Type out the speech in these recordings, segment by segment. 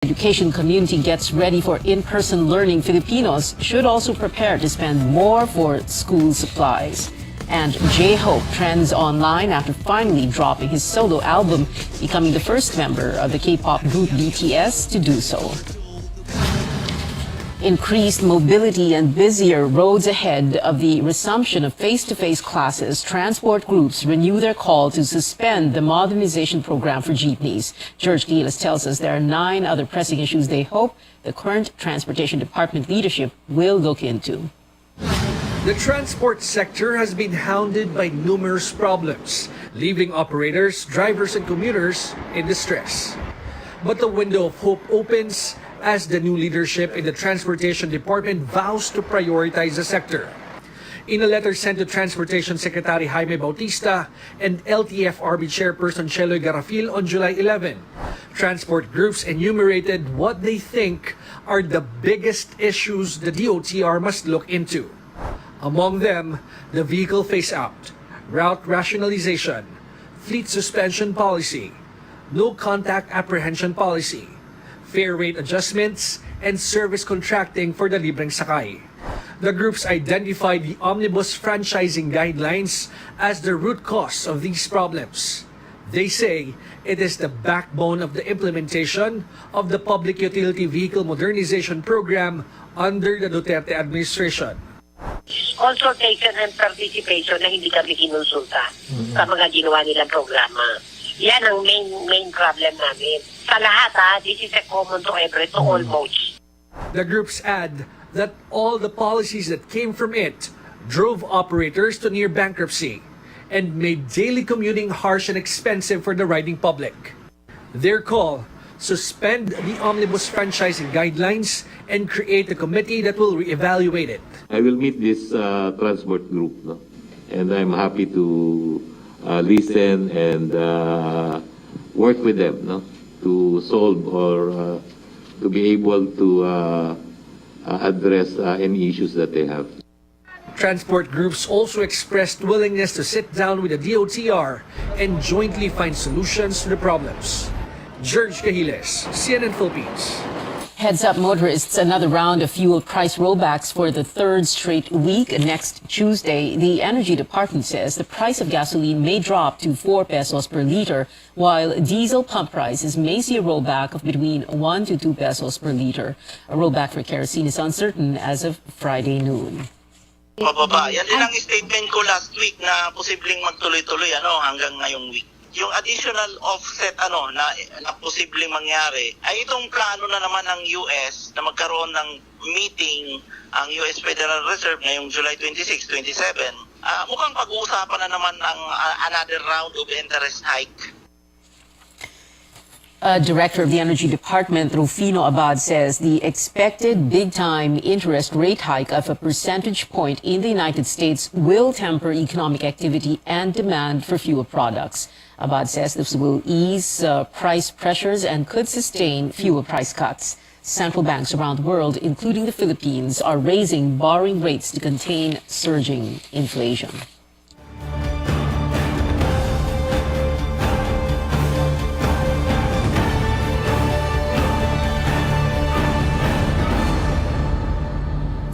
Education community gets ready for in-person learning, Filipinos should also prepare to spend more for school supplies. And J-Hope trends online after finally dropping his solo album, becoming the first member of the K-pop group BTS to do so. Increased mobility and busier roads ahead of the resumption of face-to-face classes, transport groups renew their call to suspend the modernization program for jeepneys. George Gilas tells us there are 9 other pressing issues they hope the current Transportation Department leadership will look into. The transport sector has been hounded by numerous problems, leaving operators, drivers, and commuters in distress. But the window of hope opens as the new leadership in the Transportation Department vows to prioritize the sector. In a letter sent to Transportation Secretary Jaime Bautista and LTFRB Chairperson Cheloy Garafil on July 11, transport groups enumerated what they think are the biggest issues the DOTR must look into. Among them, the vehicle phase-out, route rationalization, fleet suspension policy, no-contact apprehension policy, fare rate adjustments, and service contracting for the libreng sakay. The groups identified the omnibus franchising guidelines as the root cause of these problems. They say it is the backbone of the implementation of the Public Utility Vehicle Modernization Program under the Duterte administration. Consultation and participation na hindi kami kinonsulta sa mga ginawa nilang programa. Yan ang main problem namin. Sa lahat this is a common to to all modes. The groups add that all the policies that came from it drove operators to near bankruptcy and made daily commuting harsh and expensive for the riding public. Their call, suspend the omnibus franchising guidelines and create a committee that will reevaluate it. I will meet this transport group, no? And I'm happy to listen and work with them, no? To solve or to be able to address any issues that they have. Transport groups also expressed willingness to sit down with the DOTR and jointly find solutions to the problems. George Cahiles, CNN Philippines. Heads up motorists, another round of fuel price rollbacks for the 3rd straight week. Next Tuesday, the Energy Department says the price of gasoline may drop to 4 pesos per liter, while diesel pump prices may see a rollback of between 1 to 2 pesos per liter. A rollback for kerosene is uncertain as of Friday noon. Pababa. Yan din ang statement ko last week na posibleng magtuloy-tuloy hanggang ngayong week. Yung additional offset na posibleng mangyari ay itong plano na naman ng US na magkaroon ng meeting ang US Federal Reserve ngayong July 26, 27. Mukhang pag-uusapan na naman ang another round of interest hike. Director of the Energy Department, Rufino Abad, says the expected big-time interest rate hike of a percentage point in the United States will temper economic activity and demand for fuel products. Abad says this will ease price pressures and could sustain fuel price cuts. Central banks around the world, including the Philippines, are raising borrowing rates to contain surging inflation.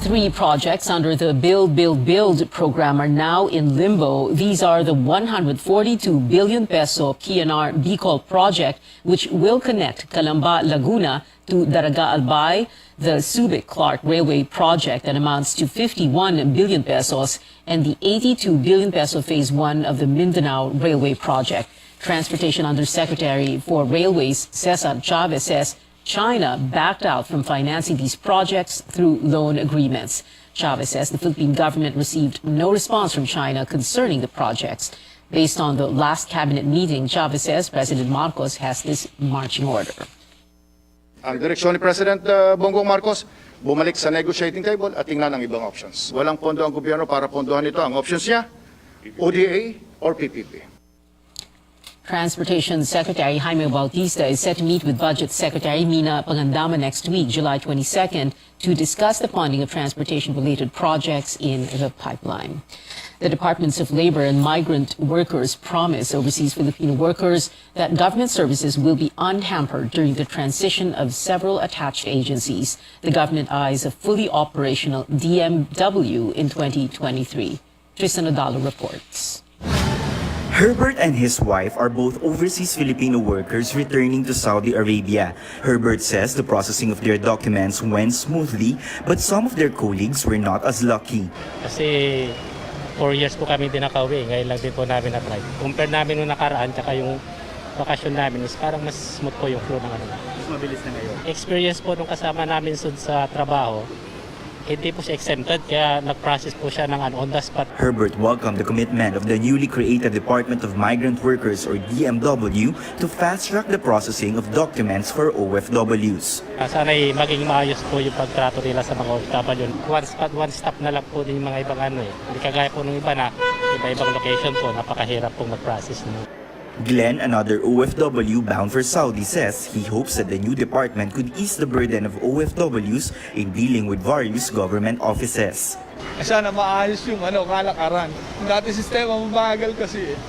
Three projects under the Build, Build, Build program are now in limbo. These are the 142 billion peso PNR Bicol project, which will connect Calamba, Laguna to Daraga Albay, the Subic-Clark Railway project that amounts to 51 billion pesos, and the 82 billion peso Phase 1 of the Mindanao Railway project. Transportation Undersecretary for Railways, Cesar Chavez, says China backed out from financing these projects through loan agreements. Chavez says the Philippine government received no response from China concerning the projects. Based on the last cabinet meeting, Chavez says President Marcos has this marching order. Ang direksyon ni President Bongbong Marcos, bumalik sa negotiating table at tingnan ang ibang options. Walang pondo ang gobyerno para pondohan ito. Ang options niya, ODA or PPP. Transportation Secretary Jaime Bautista is set to meet with Budget Secretary Mina Pangandama next week, July 22nd, to discuss the funding of transportation-related projects in the pipeline. The Departments of Labor and Migrant Workers promise overseas Filipino workers that government services will be unhampered during the transition of several attached agencies. The government eyes a fully operational DMW in 2023. Tristan Odalo reports. Herbert and his wife are both overseas Filipino workers returning to Saudi Arabia. Herbert says the processing of their documents went smoothly, but some of their colleagues were not as lucky. Kasi 4 years po kami din nakauwi, ngayon lang din po namin na-try. Compare namin nung nakaraan, tsaka yung bakasyon namin is parang mas smooth po yung flow ng ano. Mas mabilis na ngayon. Experience po nung kasama namin sa trabaho, hindi po siya exempted, kaya nag-process po siya ng on the spot. Herbert welcomed the commitment of the newly created Department of Migrant Workers or DMW to fast-track the processing of documents for OFWs. Sana'y maging maayos po yung pagtrato nila sa mga OFW. One stop na lang po din yung mga ibang ano eh. Hindi kagaya po nung iba na iba-ibang location po, napakahirap pong mag-process nyo. Glenn, another OFW bound for Saudi, says he hopes that the new department could ease the burden of OFWs in dealing with various government offices. Sana maayos yung kalakaran. Dati sistema mabagal kasi eh.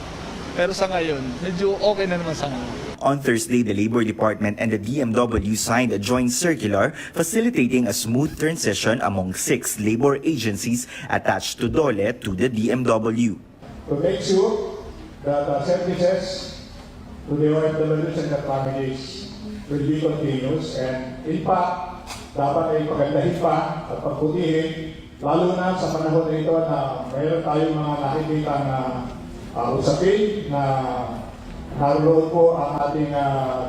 Pero sa ngayon, medyo okay na naman sa ngayon. On Thursday, the Labor Department and the DMW signed a joint circular facilitating a smooth transition among 6 labor agencies attached to DOLE to the DMW. To make sure that services to the OFWs and the families will be continuous, and in fact, dapat ay pagandahin pa at pagputihin, lalo na sa panahon na ito na mayroon tayong mga nakikita na usapin na naroon po ang ating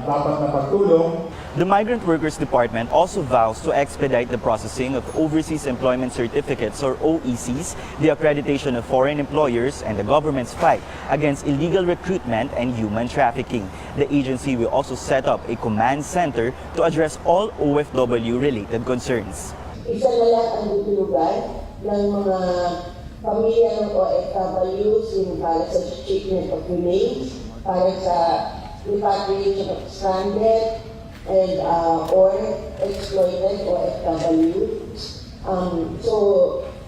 dapat na pagtulong. The Migrant Workers Department also vows to expedite the processing of Overseas Employment Certificates or OECs, the accreditation of foreign employers, and the government's fight against illegal recruitment and human trafficking. The agency will also set up a command center to address all OFW-related concerns. Isa na lang ang tutulugan ng mga pamilya ng OFWs yung para sa treatment of remains, para sa repatriation of stranded and or exploited OFWs. So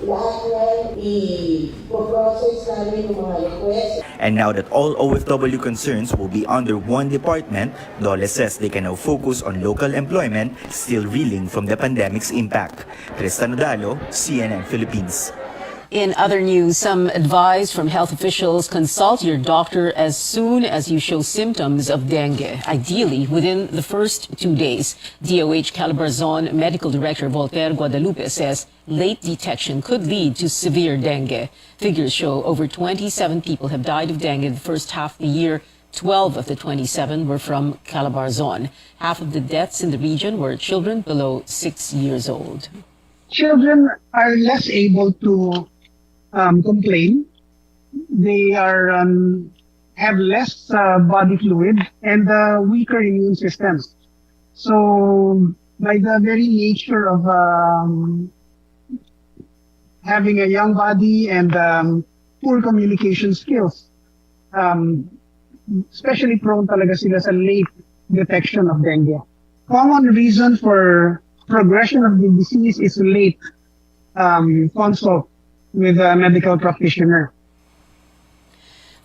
lahat yan i-process namin yung mga requests. And now that all OFW concerns will be under one department, DOLE says they can now focus on local employment, still reeling from the pandemic's impact. Tristan Odalo, CNN Philippines. In other news, some advice from health officials: consult your doctor as soon as you show symptoms of dengue, ideally within the first 2 days. DOH Calabarzon Medical Director Voltaire Guadalupe says late detection could lead to severe dengue. Figures show over 27 people have died of dengue in the first half of the year. 12 of the 27 were from Calabarzon. Half of the deaths in the region were children below 6 years old. Children are less able to complain. They are have less body fluid and weaker immune systems. So, by the very nature of having a young body and poor communication skills, especially prone talaga sila sa late detection of dengue. Common reason for progression of the disease is late consult with a medical practitioner.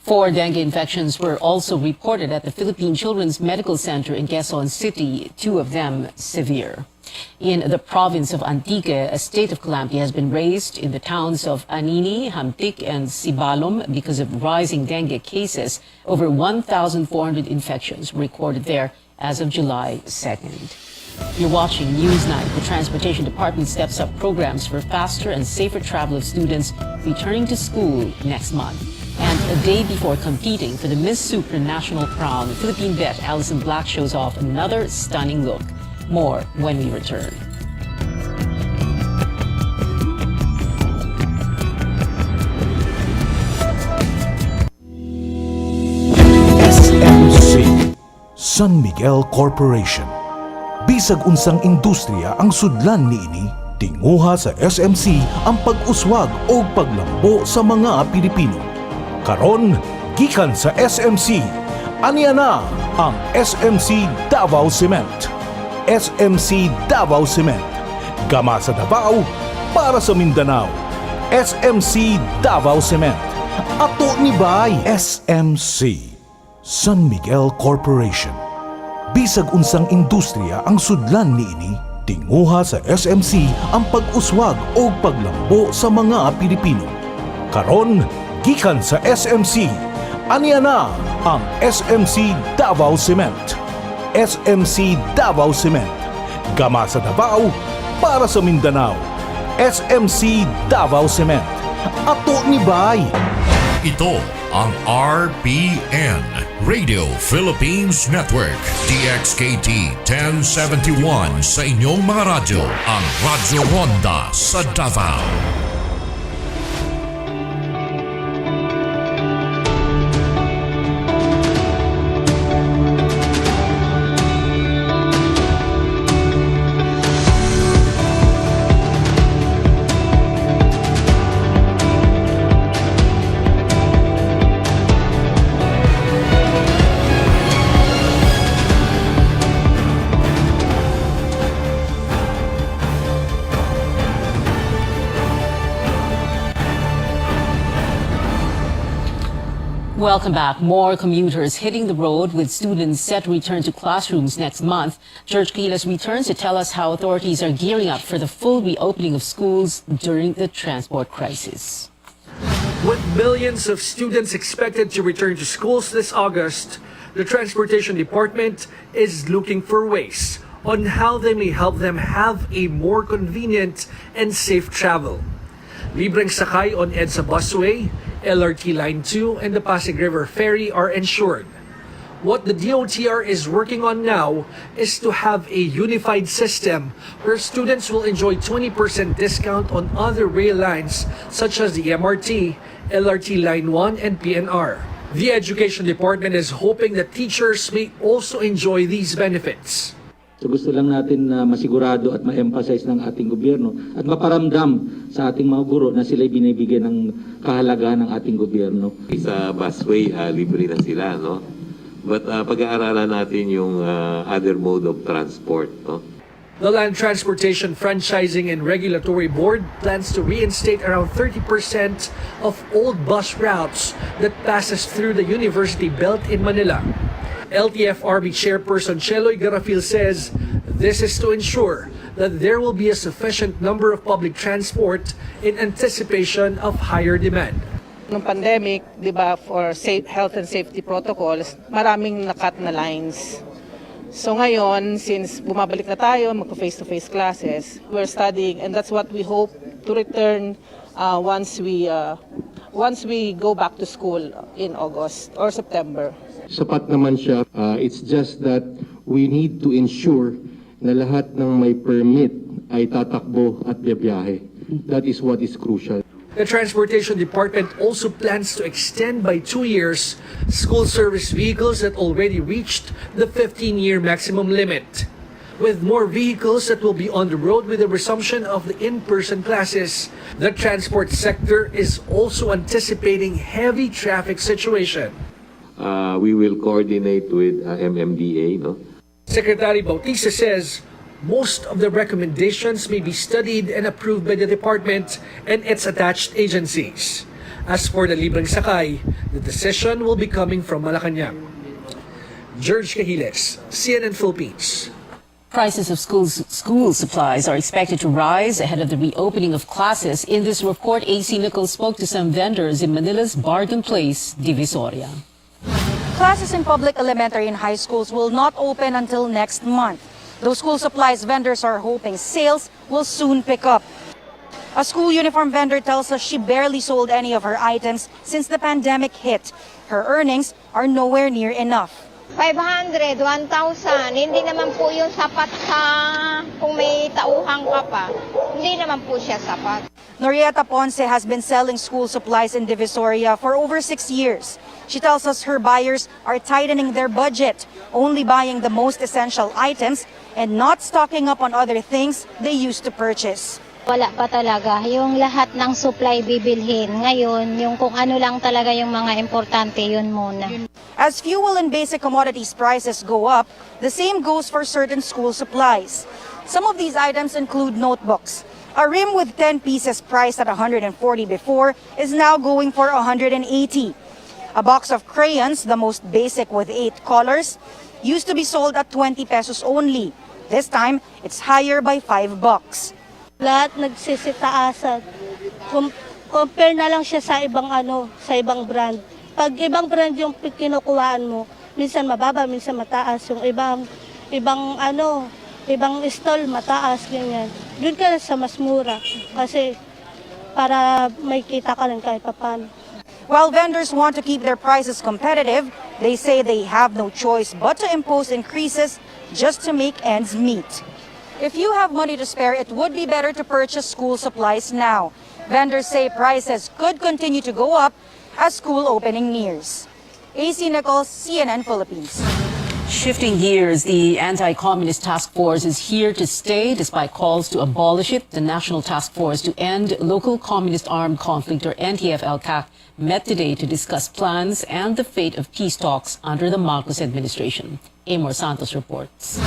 4 dengue infections were also reported at the Philippine Children's Medical Center in Quezon City, 2 of them severe. In the province of Antique, a state of calamity has been raised in the towns of Anini, Hamtik, and Sibalom because of rising dengue cases. Over 1,400 infections recorded there as of July 2nd. You're watching Newsnight. The Transportation Department steps up programs for faster and safer travel of students returning to school next month. And a day before competing for the Miss Supranational crown, Philippine vet Alison Black shows off another stunning look. More when we return. SMC, San Miguel Corporation. Bisag unsang industriya ang sudlan niini, tinguha sa SMC ang pag-uswag o paglambo sa mga Pilipino. Karon, gikan sa SMC, Aniya na ang SMC Davao Cement. SMC Davao Cement. Gama sa Davao para sa Mindanao. SMC Davao Cement. Ato ni Bay. SMC San Miguel Corporation. Bisag unsang industriya ang sudlan niini, tinguha sa SMC ang pag-uswag o paglambo sa mga Pilipino. Karon, gikan sa SMC, aniya na ang SMC Davao Cement. SMC Davao Cement. Gama sa Davao para sa Mindanao. SMC Davao Cement. Ato ni Bay. Ito ang RPN, Radio Philippines Network, DXKT 1071 sa inyong mga radyo, ang Radyo Ronda sa Davao. Welcome back. More commuters hitting the road with students set to return to classrooms next month. George Quiles returns to tell us how authorities are gearing up for the full reopening of schools during the transport crisis. With millions of students expected to return to schools this August, the Transportation Department is looking for ways on how they may help them have a more convenient and safe travel. Libreng sakay on EDSA Busway, LRT Line 2, and the Pasig River Ferry are ensured. What the DOTR is working on now is to have a unified system where students will enjoy 20% discount on other rail lines such as the MRT, LRT Line 1, and PNR. The Education Department is hoping that teachers may also enjoy these benefits. So gusto lang natin na masigurado at ma-emphasize ng ating gobyerno at maparamdam sa ating mga guro na sila'y binibigyan ng kahalagahan ng ating gobyerno. Sa busway, libre na sila, no? But pag-aaralan natin yung other mode of transport, no? The Land Transportation Franchising and Regulatory Board plans to reinstate around 30% of old bus routes that passes through the University Belt in Manila. LTFRB Chairperson Cheloy Garafil says this is to ensure that there will be a sufficient number of public transport in anticipation of higher demand. Nung pandemic, di ba, for health and safety protocols, maraming nakat na lines. So ngayon, since bumabalik na tayo, magpa-face-to-face classes, we're studying, and that's what we hope to return once we go back to school in August or September. Sapat naman siya. It's just that we need to ensure na lahat ng may permit ay tatakbo at biyahe. That is what is crucial. The Transportation Department also plans to extend by 2 years school service vehicles that already reached the 15-year maximum limit. With more vehicles that will be on the road with the resumption of the in-person classes, the transport sector is also anticipating heavy traffic situation. We will coordinate with MMDA, no? Secretary Bautista says most of the recommendations may be studied and approved by the department and its attached agencies. As for the libreng sakay, the decision will be coming from Malacanang. George Cahiles, CNN Philippines. Prices of school supplies are expected to rise ahead of the reopening of classes. In this report, AC Nichols spoke to some vendors in Manila's Bargain Place, Divisoria. Classes in public elementary and high schools will not open until next month. Those school supplies vendors are hoping sales will soon pick up. A school uniform vendor tells us she barely sold any of her items since the pandemic hit. Her earnings are nowhere near enough. 500, 1,000, hindi naman po yung sapat sa kung may tauhan ka pa. Hindi naman po siya sapat. Norieta Ponce has been selling school supplies in Divisoria for over 6 years. She tells us her buyers are tightening their budget, only buying the most essential items and not stocking up on other things they used to purchase. Wala pa talaga. Yung lahat ng supply bibilhin. Ngayon, yung kung ano lang talaga yung mga importante, yun muna. As fuel and basic commodities prices go up, the same goes for certain school supplies. Some of these items include notebooks. A rim with 10 pieces priced at 140 before is now going for 180. A box of crayons, the most basic with 8 colors, used to be sold at 20 pesos only. This time, it's higher by $5. Lahat nagsisitaasan. Compare na lang siya sa ibang brand. Pag ibang brand yung kinukuhaan mo, minsan mababa, minsan mataas. Yung ibang stall mataas, ganyan. Doon ka sa mas mura kasi para may kita ka rin kahit paano. While vendors want to keep their prices competitive, they say they have no choice but to impose increases just to make ends meet. If you have money to spare, it would be better to purchase school supplies now. Vendors say prices could continue to go up as school opening nears. AC Nichols, CNN Philippines. Shifting gears, the Anti-Communist Task Force is here to stay despite calls to abolish it. The National Task Force to End Local Communist Armed Conflict, or NTF-LCAC, met today to discuss plans and the fate of peace talks under the Marcos administration. Amor Santos reports.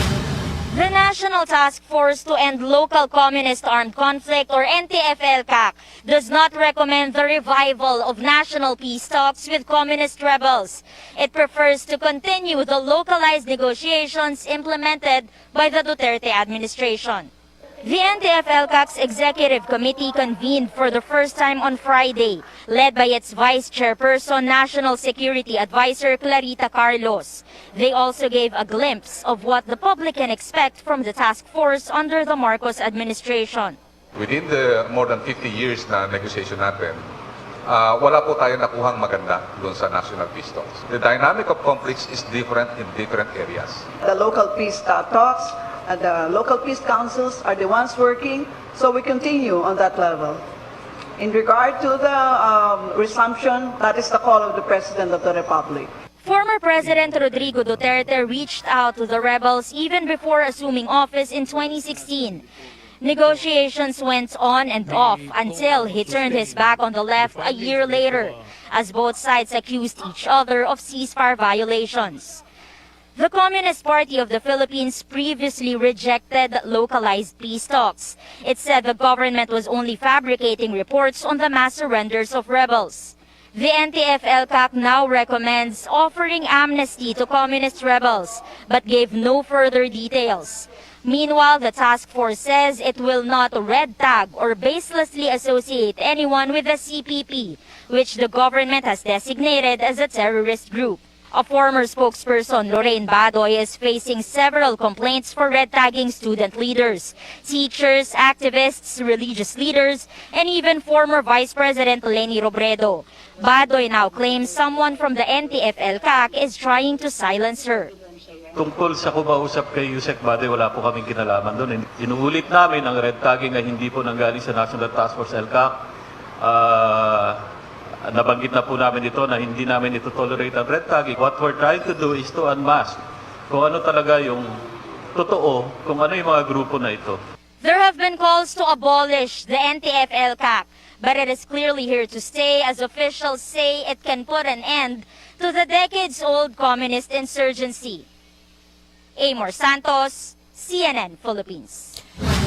The National Task Force to End Local Communist Armed Conflict, or NTF-LCAC, does not recommend the revival of national peace talks with communist rebels. It prefers to continue the localized negotiations implemented by the Duterte administration. The NTF-LCAC's executive committee convened for the first time on Friday, led by its vice chairperson, National Security Advisor Clarita Carlos. They also gave a glimpse of what the public can expect from the task force under the Marcos administration. Within the more than 50 years na negotiation natin, wala po tayo nakuhang maganda doon sa national peace talks. The dynamic of conflicts is different in different areas. The local peace talks, the local peace councils are the ones working, so we continue on that level. In regard to the resumption, that is the call of the President of the Republic. Former President Rodrigo Duterte reached out to the rebels even before assuming office in 2016. Negotiations went on and off until he turned his back on the left a year later, as both sides accused each other of ceasefire violations. The Communist Party of the Philippines previously rejected localized peace talks. It said the government was only fabricating reports on the mass surrenders of rebels. The NTF-LCAC now recommends offering amnesty to communist rebels, but gave no further details. Meanwhile, the task force says it will not red tag or baselessly associate anyone with the CPP, which the government has designated as a terrorist group. A former spokesperson, Lorraine Badoy, is facing several complaints for red tagging student leaders, teachers, activists, religious leaders, and even former Vice President Leni Robredo. Badoy now claims someone from the NTF-LCAC is trying to silence her. Tungkol sa kumausap kay Yusek Badoy, wala po kaming kinalaman doon. Inuulit namin ang red tagging ay hindi po nanggaling sa National Task Force LCAC. Nabanggit na po namin ito na hindi namin ito tolerate ang red tagging. What we're trying to do is to unmask kung ano talaga yung totoo, kung ano yung mga grupo na ito. There have been calls to abolish the NTF-LCAC, but it is clearly here to stay as officials say it can put an end to the decades-old communist insurgency. Amor Santos, CNN Philippines.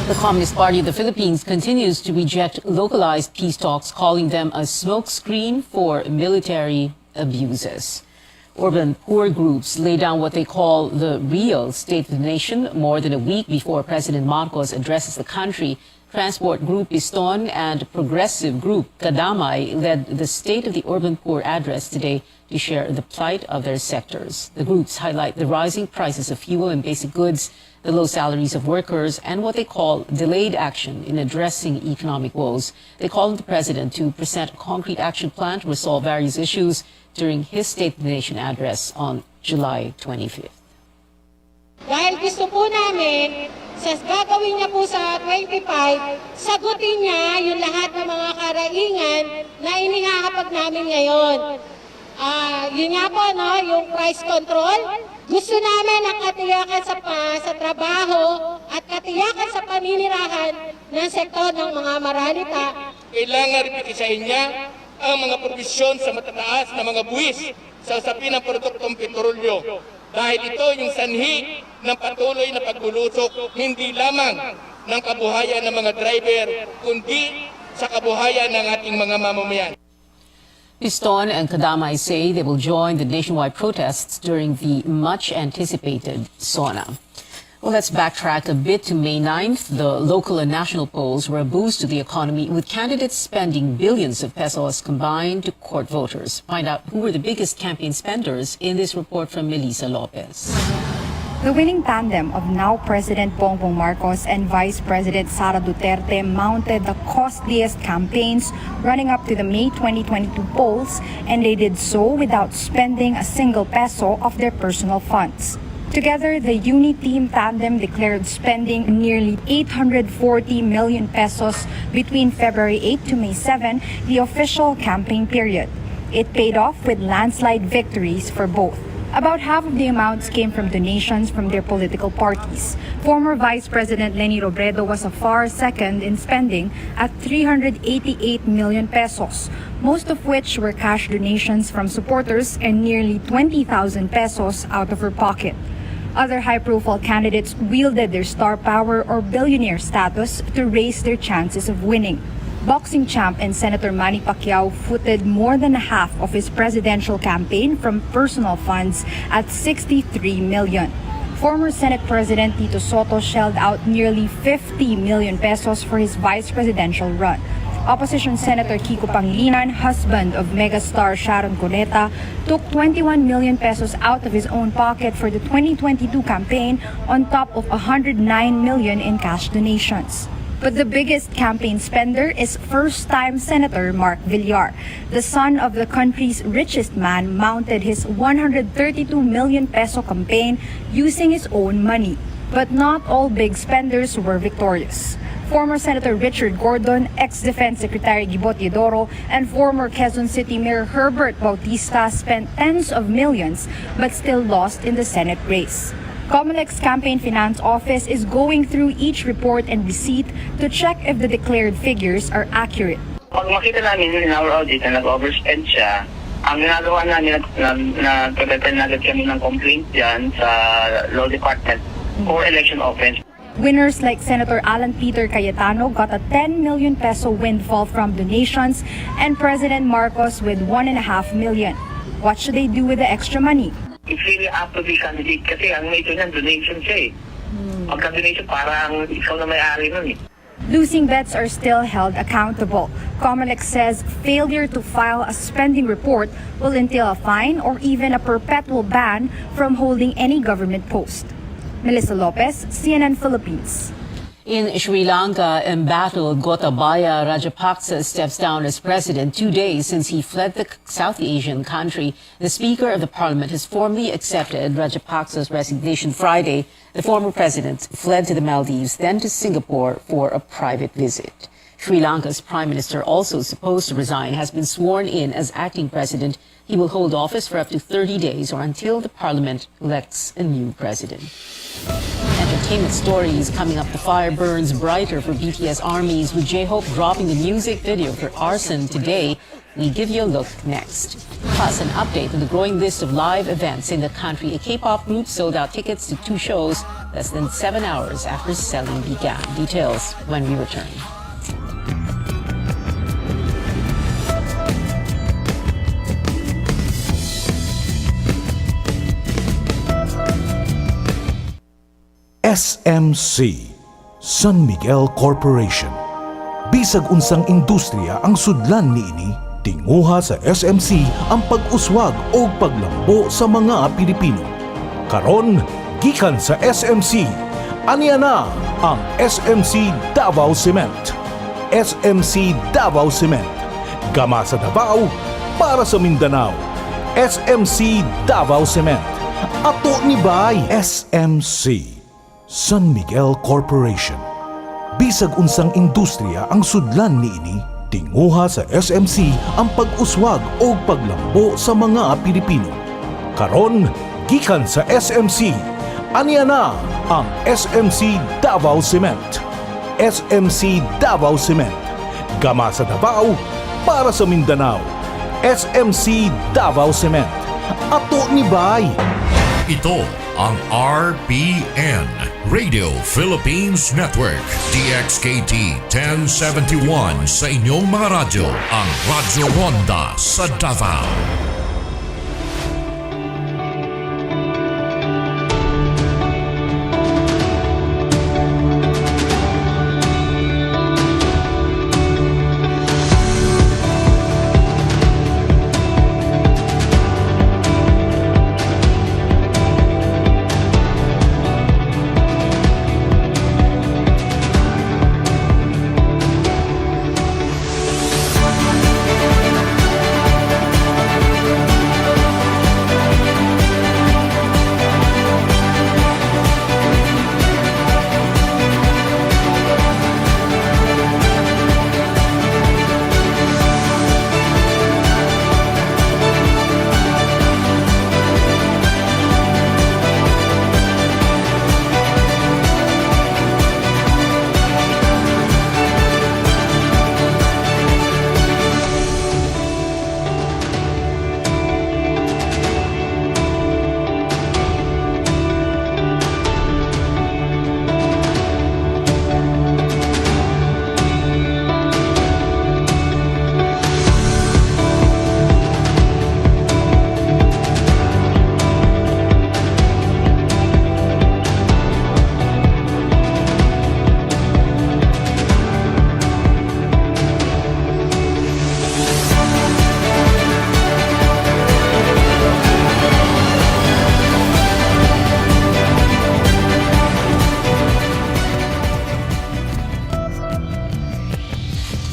The Communist Party of the Philippines continues to reject localized peace talks, calling them a smokescreen for military abuses. Urban poor groups lay down what they call the real State of the Nation more than a week before President Marcos addresses the country. Transport Group Piston and Progressive Group Kadamay led the State of the Urban Poor address today to share the plight of their sectors. The groups highlight the rising prices of fuel and basic goods, the low salaries of workers, and what they call delayed action in addressing economic woes. They call on the President to present a concrete action plan to resolve various issues during his State of the Nation address on July 25th. Dahil gusto po namin, sa gagawin niya po sa 25, sagutin niya yung lahat ng mga karaingan na inihahapag namin ngayon. Yun nga po, no, yung price control. Gusto namin ang katiyakan sa trabaho at katiyakan sa paninirahan ng sektor ng mga maralita. Kailangan rin isahin niya ang mga probisyon sa matataas na mga buwis sa usapin ng produktong petrolyo. Dahil ito yung sanhi ng patuloy na pagbulusok hindi lamang ng kabuhayan ng mga driver, kundi sa kabuhayan ng ating mga mamamayan. Piston and Kadamay say they will join the nationwide protests during the much-anticipated SONA. Well, let's backtrack a bit to May 9th. The local and national polls were a boost to the economy, with candidates spending billions of pesos combined to court voters. Find out who were the biggest campaign spenders in this report from Melissa Lopez. The winning tandem of now President Bongbong Marcos and Vice President Sara Duterte mounted the costliest campaigns running up to the May 2022 polls, and they did so without spending a single peso of their personal funds. Together, the Uni-Team tandem declared spending nearly 840 million pesos between February 8 to May 7, the official campaign period. It paid off with landslide victories for both. About half of the amounts came from donations from their political parties. Former Vice President Leni Robredo was a far second in spending at 388 million pesos, most of which were cash donations from supporters and nearly 20,000 pesos out of her pocket. Other high-profile candidates wielded their star power or billionaire status to raise their chances of winning. Boxing champ and Senator Manny Pacquiao footed more than half of his presidential campaign from personal funds at 63 million. Former Senate President Tito Soto shelled out nearly 50 million pesos for his vice presidential run. Opposition Senator Kiko Pangilinan, husband of megastar Sharon Cuneta, took 21 million pesos out of his own pocket for the 2022 campaign on top of 109 million in cash donations. But the biggest campaign spender is first-time Senator Mark Villar. The son of the country's richest man mounted his 132 million peso campaign using his own money. But not all big spenders were victorious. Former Senator Richard Gordon, ex-Defense Secretary Gibot Yedoro, and former Quezon City Mayor Herbert Bautista spent tens of millions but still lost in the Senate race. Comelec's Campaign Finance Office is going through each report and receipt to check if the declared figures are accurate. Pag makita namin in our audit na nag-overspend siya, ang ginagawa namin, nagpapatan agad kami ng complaint dyan sa Law Department for election offense. Winners like Senator Alan Peter Cayetano got a 10 million peso windfall from donations, and President Marcos with 1.5 million. What should they do with the extra money? It's really up to the candidate kasi ang major ng donation siya eh. Pagka-donation parang ikaw na may-ari nun eh. Losing bets are still held accountable. Comelec says failure to file a spending report will entail a fine or even a perpetual ban from holding any government post. Melissa Lopez, CNN Philippines. In Sri Lanka, embattled Gotabaya Rajapaksa steps down as president 2 days since he fled the South Asian country. The Speaker of the Parliament has formally accepted Rajapaksa's resignation Friday. The former president fled to the Maldives, then to Singapore for a private visit. Sri Lanka's Prime Minister, also supposed to resign, has been sworn in as acting president. He will hold office for up to 30 days or until the Parliament elects a new president. Entertainment stories coming up. The fire burns brighter for BTS ARMYs, with J-Hope dropping the music video for Arson today. We give you a look next. Plus, an update on the growing list of live events in the country. A K-pop group sold out tickets to 2 shows less than 7 hours after selling began. Details when we return. SMC, San Miguel Corporation. Bisag unsang industriya ang sudlan niini, tinguha sa SMC ang pag-uswag o paglambo sa mga Pilipino. Karon, gikan sa SMC, aniya na ang SMC Davao Cement. SMC Davao Cement, gama sa Davao para sa Mindanao. SMC Davao Cement, ato ni Bay. SMC, San Miguel Corporation. Bisag unsang industriya ang sudlan niini, tinguha sa SMC ang pag-uswag o paglambo sa mga Pilipino. Karon, gikan sa SMC, aniya na ang SMC Davao Cement. SMC Davao Cement, gama sa Davao para sa Mindanao. SMC Davao Cement. Ato ni Bay. Ito ang RBN, Radio Philippines Network, DXKT 1071 sa inyong mga radyo, ang Radyo Ronda sa Davao.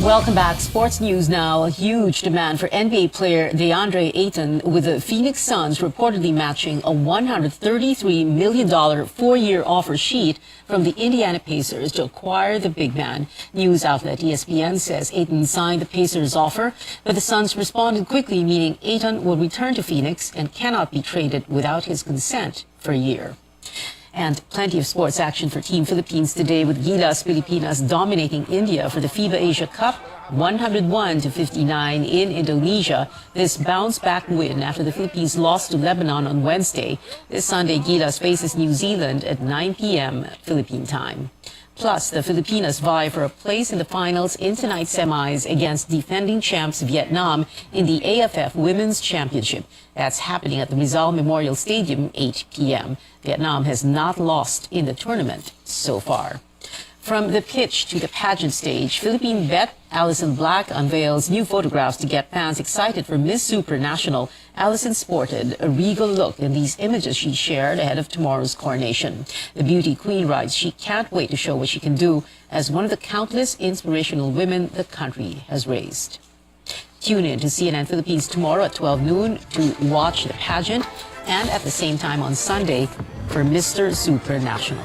Welcome back. Sports news now. A huge demand for NBA player DeAndre Ayton, with the Phoenix Suns reportedly matching a $133 million four-year offer sheet from the Indiana Pacers to acquire the big man. News outlet ESPN says Ayton signed the Pacers' offer, but the Suns responded quickly, meaning Ayton will return to Phoenix and cannot be traded without his consent for a year. And plenty of sports action for Team Philippines today, with Gilas Pilipinas dominating India for the FIBA Asia Cup 101-59 in Indonesia. This bounce-back win after the Philippines lost to Lebanon on Wednesday. This Sunday, Gilas faces New Zealand at 9 p.m. Philippine time. Plus, the Filipinas vie for a place in the finals in tonight's semis against defending champs Vietnam in the AFF Women's Championship. That's happening at the Rizal Memorial Stadium, 8 p.m. Vietnam has not lost in the tournament so far. From the pitch to the pageant stage, Philippine vet Alison Black unveils new photographs to get fans excited for Miss Supranational. Alison sported a regal look in these images she shared ahead of tomorrow's coronation. The beauty queen writes she can't wait to show what she can do as one of the countless inspirational women the country has raised. Tune in to CNN Philippines tomorrow at 12 noon to watch the pageant, and at the same time on Sunday for Mr. Supranational.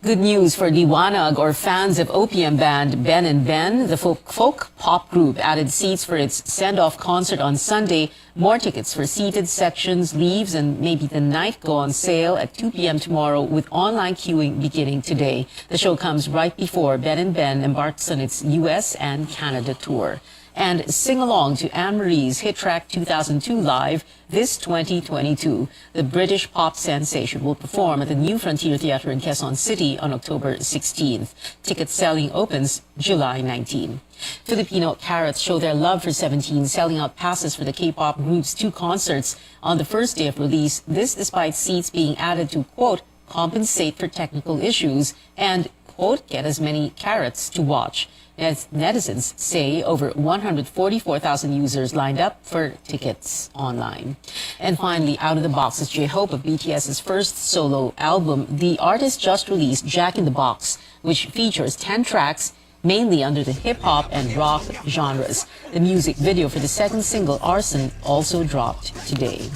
Good news for Liwanag, or fans of OPM band Ben and Ben. The folk pop group added seats for its send-off concert on Sunday. More tickets for seated sections, leaves, and maybe the night go on sale at 2 p.m. tomorrow, with online queuing beginning today. The show comes right before Ben and Ben embarks on its U.S. and Canada tour. And sing along to Anne-Marie's hit track 2002 live this 2022. The British pop sensation will perform at the New Frontier Theatre in Quezon City on October 16th. Ticket selling opens July 19. Filipino Carrots show their love for 17, selling out passes for the K-pop group's 2 concerts on the first day of release. This despite seats being added to, quote, compensate for technical issues and, quote, get as many carrots to watch. As netizens say, over 144,000 users lined up for tickets online. And finally, out of the box is J-Hope of BTS's first solo album. The artist just released Jack in the Box, which features 10 tracks, mainly under the hip-hop and rock genres. The music video for the second single, Arson, also dropped today.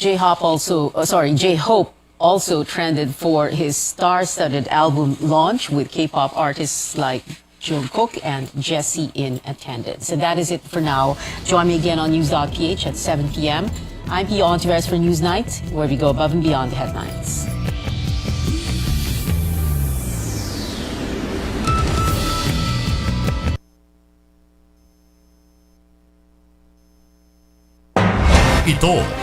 J-Hope also trended for his star-studded album launch with K-pop artists like Jungkook and Jessie in attendance. And that is it for now. Join me again on News.ph at 7 p.m. I'm Pia Hontiveros for Newsnight, where we go above and beyond the headlines. Ito